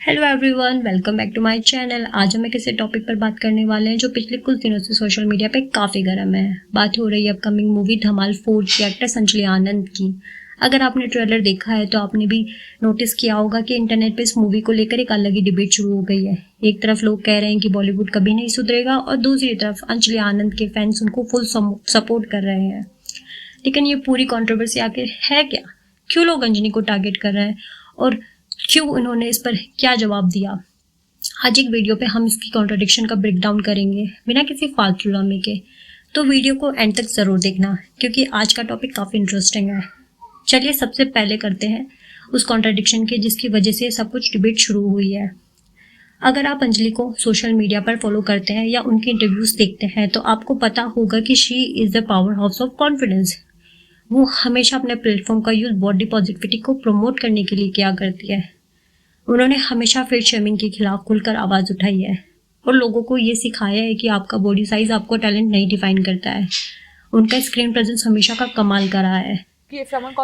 Hello everyone, welcome back to my channel. आज हम एक ऐसे टॉपिक पर बात करने वाले हैं जो पिछले कुछ दिनों से सोशल मीडिया पे काफ़ी गर्म है। बात हो रही है अपकमिंग मूवी धमाल 4 की एक्ट्रेस अंजलि आनंद की। अगर आपने ट्रेलर देखा है तो आपने भी नोटिस किया होगा कि इंटरनेट पे इस मूवी को लेकर एक अलग ही डिबेट शुरू हो गई है। एक तरफ लोग कह रहे हैं कि बॉलीवुड कभी नहीं सुधरेगा और दूसरी तरफ अंजलि आनंद के फैंस उनको फुल सपोर्ट कर रहे हैं। लेकिन ये पूरी कॉन्ट्रोवर्सी आखिर है क्या? क्यों लोग अंजलि को टारगेट कर रहे हैं और क्यों उन्होंने इस पर क्या जवाब दिया? आज एक वीडियो पे हम इसकी कॉन्ट्रडिक्शन का ब्रेक डाउन करेंगे बिना किसी फालतू ड्रामे के। तो वीडियो को एंड तक ज़रूर देखना क्योंकि आज का टॉपिक काफ़ी इंटरेस्टिंग है। चलिए सबसे पहले करते हैं उस कॉन्ट्रडिक्शन के जिसकी वजह से सब कुछ डिबेट शुरू हुई है। अगर आप अंजलि को सोशल मीडिया पर फॉलो करते हैं या उनके इंटरव्यूज़ देखते हैं तो आपको पता होगा कि she is the power house of confidence. वो हमेशा अपने प्लेटफॉर्म का यूज़ बॉडी पॉजिटिविटी को प्रमोट करने के लिए किया करती है। उन्होंने हमेशा फेट शेमिंग के खिलाफ खुलकर आवाज़ उठाई है और लोगों को ये सिखाया है कि आपका बॉडी साइज आपको टैलेंट नहीं डिफाइन करता है। उनका स्क्रीन प्रेजेंस हमेशा का कमाल का रहा है।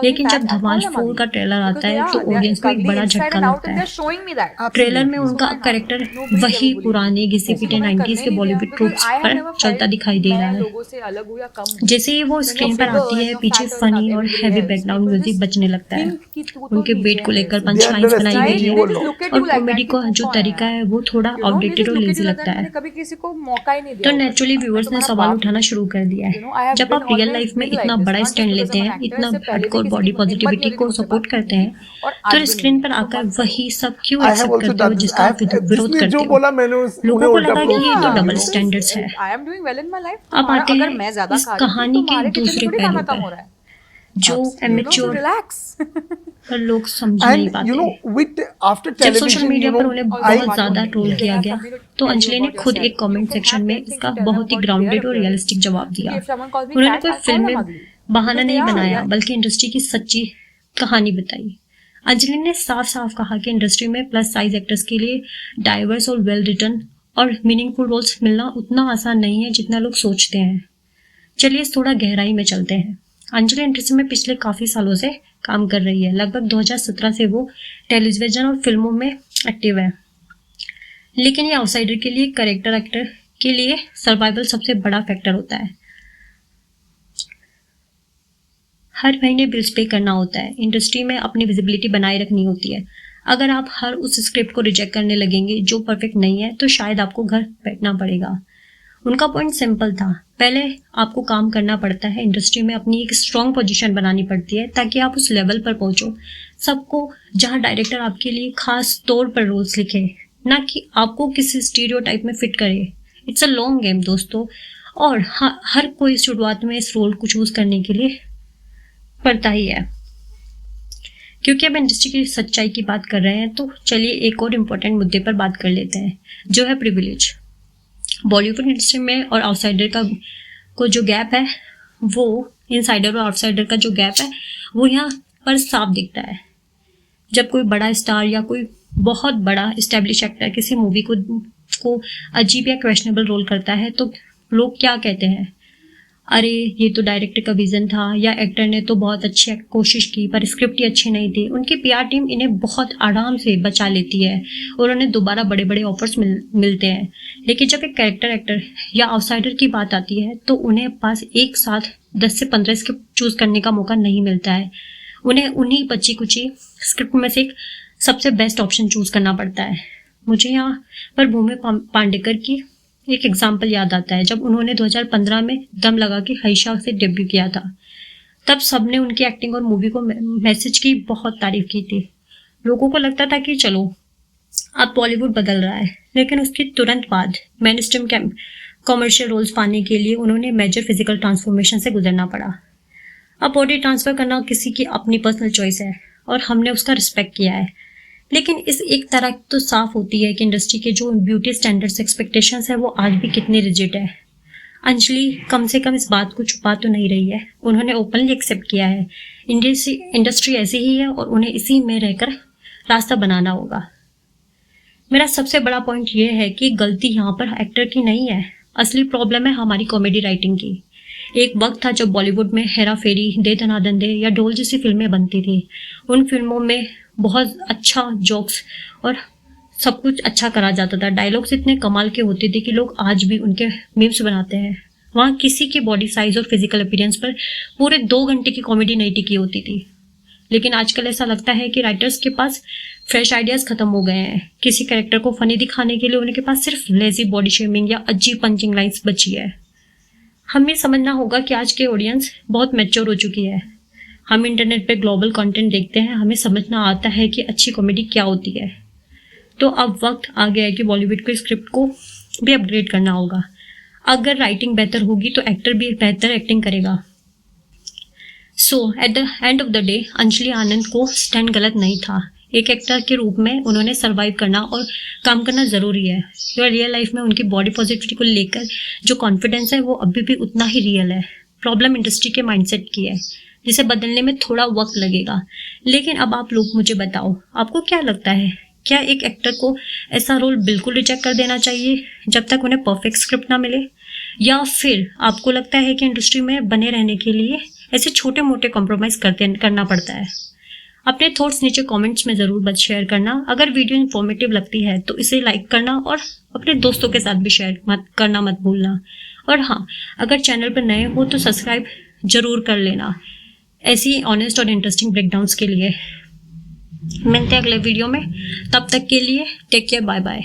लेकिन जब धमाल 4 का ट्रेलर आता है तो ऑडियंस को एक बड़ा झटका लगता है। ट्रेलर में उनका कैरेक्टर वही पुराने घिसे पिटे 90s के बॉलीवुड ट्रूप्स पर चलता दिखाई दे रहा है। जैसे ही वो स्क्रीन पर आती है पीछे फनी और हैवी बैकग्राउंड म्यूजिक बचने लगता है। उनके वेट को लेकर पंच लाइन्स बनाई गई है और कॉमेडी का जो तरीका है वो थोड़ा आउटडेटेड और लेजी लगता है। तो नेचुरली व्यूअर्स ने सवाल उठाना शुरू कर दिया है। जब आप रियल लाइफ में इतना बड़ा स्टैंड लेते हैं, इतना हार्डकोर बॉडी पॉजिटिविटी को सपोर्ट करते हैं, तो स्क्रीन पर आकर वही सब क्यों एक्सेप्ट करते हो जिसका आप विरोध करते हो? लोगों को लगा कि ये तो डबल स्टैंडर्ड्स है। अब आते हैं इस कहानी के दूसरे पहलू पर जो एमेच्योर पर लोग समझ नहीं पाते। जब सोशल मीडिया पर उन्हें बहुत ज्यादा ट्रोल किया गया तो अंजलि ने खुद एक कमेंट सेक्शन में इसका बहुत ही ग्राउंडेड और रियलिस्टिक जवाब दिया। उन्होंने कोई फिल्म में बहाना नहीं बनाया बल्कि इंडस्ट्री की सच्ची कहानी बताई। अंजलि ने साफ साफ कहा कि इंडस्ट्री में प्लस साइज एक्टर्स के लिए डाइवर्स और वेल रिटन और मीनिंगफुल रोल्स मिलना उतना आसान नहीं है जितना लोग सोचते हैं। चलिए थोड़ा गहराई में चलते हैं। अंजलि इंडस्ट्री में पिछले काफ़ी सालों से काम कर रही है। लगभग 2017 से वो टेलीविजन और फिल्मों में एक्टिव है। लेकिन ये आउटसाइडर के लिए कैरेक्टर एक्टर के लिए सर्वाइवल सबसे बड़ा फैक्टर होता है। हर महीने बिल्स पे करना होता है। इंडस्ट्री में अपनी विजिबिलिटी बनाए रखनी होती है। अगर आप हर उस स्क्रिप्ट को रिजेक्ट करने लगेंगे जो परफेक्ट नहीं है तो शायद आपको घर बैठना पड़ेगा। उनका पॉइंट सिंपल था, पहले आपको काम करना पड़ता है, इंडस्ट्री में अपनी एक स्ट्रॉन्ग पोजीशन बनानी पड़ती है ताकि आप उस लेवल पर पहुंचो सबको जहां डायरेक्टर आपके लिए खास तौर पर रोल्स लिखे, ना कि आपको किसी स्टीरियोटाइप में फिट करे। इट्स अ लॉन्ग गेम दोस्तों, और हर कोई शुरुआत में इस रोल को चूज करने के लिए पड़ता ही है। क्योंकि अब इंडस्ट्री की सच्चाई की बात कर रहे हैं तो चलिए एक और इम्पोर्टेंट मुद्दे पर बात कर लेते हैं जो है प्रिविलेज। बॉलीवुड इंडस्ट्री में और आउटसाइडर का को जो गैप है, वो इनसाइडर और आउटसाइडर का जो गैप है वो यहाँ पर साफ दिखता है। जब कोई बड़ा स्टार या कोई बहुत बड़ा एस्टेब्लिश एक्टर किसी मूवी को अजीब या क्वेश्चनेबल रोल करता है तो लोग क्या कहते हैं, अरे ये तो डायरेक्टर का विजन था, या एक्टर ने तो बहुत अच्छी कोशिश की पर स्क्रिप्ट ही अच्छी नहीं थी। उनकी पीआर टीम इन्हें बहुत आराम से बचा लेती है और उन्हें दोबारा बड़े बड़े ऑफर्स मिलते हैं। लेकिन जब एक कैरेक्टर एक्टर या आउटसाइडर की बात आती है तो उन्हें पास एक साथ 10 से 15 स्क्रिप्ट चूज करने का मौका नहीं मिलता है। उन्हें उन्हीं बची कुची स्क्रिप्ट में से एक सबसे बेस्ट ऑप्शन चूज करना पड़ता है। मुझे यहाँ पर भूमि पांडेकर की एक एग्जाम्पल याद आता है। जब उन्होंने 2015 में दम लगा के हईशा से डेब्यू किया था तब सबने उनकी एक्टिंग और मूवी को मैसेज की बहुत तारीफ की थी। लोगों को लगता था कि चलो अब बॉलीवुड बदल रहा है, लेकिन उसके तुरंत बाद मेन स्ट्रीम कॉमर्शियल रोल्स पाने के लिए उन्होंने मेजर फिजिकल ट्रांसफॉर्मेशन से गुजरना पड़ा। अब बॉडी ट्रांसफर करना किसी की अपनी पर्सनल चॉइस है और हमने उसका रिस्पेक्ट किया है, लेकिन इस एक तरह तो साफ होती है कि इंडस्ट्री के जो ब्यूटी स्टैंडर्ड्स एक्सपेक्टेशंस है वो आज भी कितनी रिजिड है। अंजलि कम से कम इस बात को छुपा तो नहीं रही है, उन्होंने ओपनली एक्सेप्ट किया है। इंडस्ट्री ऐसी ही है और उन्हें इसी में रहकर रास्ता बनाना होगा। मेरा सबसे बड़ा पॉइंट ये है कि गलती यहाँ पर एक्टर की नहीं है, असली प्रॉब्लम है हमारी कॉमेडी राइटिंग की। एक वक्त था जब बॉलीवुड में हेरा फेरी, दे दनादन दे या ढोल जैसी फिल्में बनती थी। उन फिल्मों में बहुत अच्छा जोक्स और सब कुछ अच्छा करा जाता था, डायलॉग्स इतने कमाल के होते थे कि लोग आज भी उनके मीम्स बनाते हैं। वहाँ किसी के बॉडी साइज और फिजिकल अपीयरेंस पर पूरे 2 घंटे की कॉमेडी नहीं टिकी होती थी। लेकिन आजकल ऐसा लगता है कि राइटर्स के पास फ्रेश आइडियाज खत्म हो गए हैं। किसी कैरेक्टर को फनी दिखाने के लिए उनके पास सिर्फ लेजी बॉडी शेमिंग या अजीब पंचिंग लाइंस बची है। हमें समझना होगा कि आज के ऑडियंस बहुत मैच्योर हो चुकी है। हम इंटरनेट पे ग्लोबल कंटेंट देखते हैं, हमें समझना आता है कि अच्छी कॉमेडी क्या होती है। तो अब वक्त आ गया है कि बॉलीवुड के स्क्रिप्ट को भी अपग्रेड करना होगा। अगर राइटिंग बेहतर होगी तो एक्टर भी बेहतर एक्टिंग करेगा। So at the end of the day Anjali Anand को स्टैंड गलत नहीं था। एक एक्टर के रूप में उन्होंने सर्वाइव करना और काम करना ज़रूरी है। रियल लाइफ में उनकी बॉडी पॉजिटिविटी को लेकर जो कॉन्फिडेंस है वो अभी भी उतना ही रियल है। प्रॉब्लम इंडस्ट्री के माइंडसेट की है, जिसे बदलने में थोड़ा वक्त लगेगा। लेकिन अब आप लोग मुझे बताओ, आपको क्या लगता है, क्या एक एक्टर को ऐसा रोल बिल्कुल रिजेक्ट कर देना चाहिए जब तक उन्हें परफेक्ट स्क्रिप्ट ना मिले, या फिर आपको लगता है कि इंडस्ट्री में बने रहने के लिए ऐसे छोटे मोटे कॉम्प्रोमाइज करना पड़ता है? अपने थॉट्स नीचे कमेंट्स में ज़रूर शेयर करना। अगर वीडियो इन्फॉर्मेटिव लगती है तो इसे लाइक करना और अपने दोस्तों के साथ भी शेयर मत भूलना। और हाँ, अगर चैनल पर नए हो तो सब्सक्राइब जरूर कर लेना ऐसी ऑनेस्ट और इंटरेस्टिंग ब्रेकडाउन्स के लिए। मिलते हैं अगले वीडियो में, तब तक के लिए टेक केयर, बाय बाय।